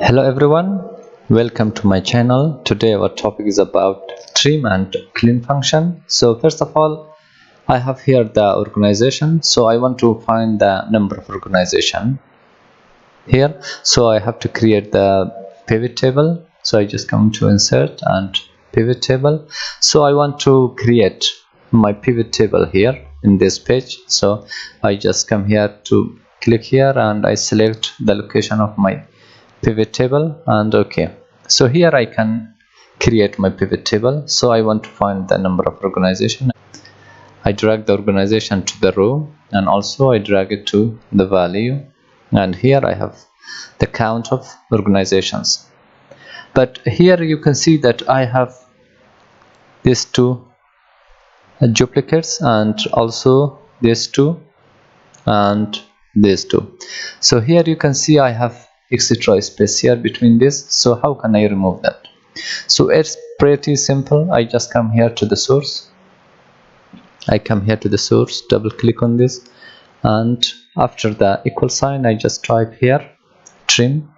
Hello everyone, welcome to my channel. Today our topic is about trim and clean function. So first of all, I have here the organization. So I want to find the number of organization here. So I have to create the pivot table. So I just come to insert and pivot table. So I want to create my pivot table here in this page. So I just come here to click here and I select the location of my pivot table and okay. So here I can create my pivot table. So I want to find the number of organization. I drag the organization to the row and also I drag it to the value, and here I have the count of organizations. But here you can see that I have these two duplicates and also these two and these two. So here you can see I have etc space here between this. So how can I remove that? So it's pretty simple. I just come here to the source. I come here to the source, double click on this, and after the equal sign I just type here trim,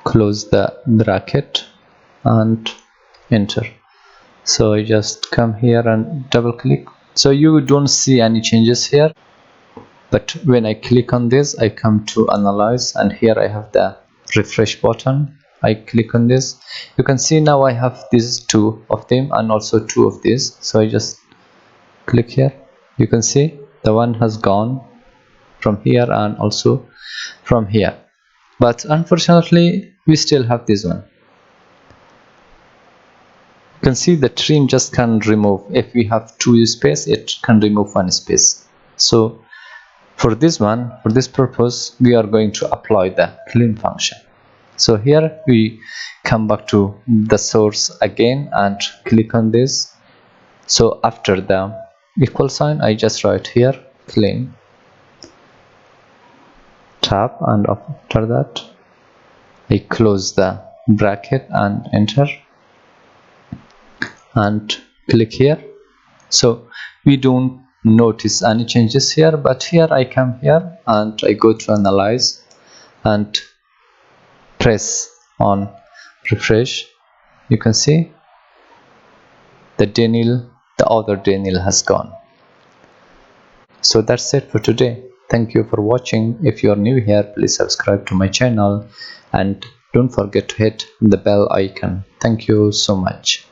close the bracket and enter. So I just come here and double click. So you don't see any changes here, but when I click on this I come to analyze, and here I have the refresh button. I click on this. You can see now I have these two of them and also two of these. So I just click here. You can see the one has gone from here and also from here, but unfortunately we still have this one. You can see the trim just can remove, if we have two space it can remove one space. So for this one, for this purpose, we are going to apply the clean function. So here we come back to the source again and click on this. So after the equal sign I just write here clean, tab, and after that I close the bracket and enter and click here. So we don't notice any changes here, but here I come here and I go to analyze and press on refresh. You can see the other Daniel has gone. So that's it for today. Thank you for watching. If you are new here, please subscribe to my channel and don't forget to hit the bell icon. Thank you so much.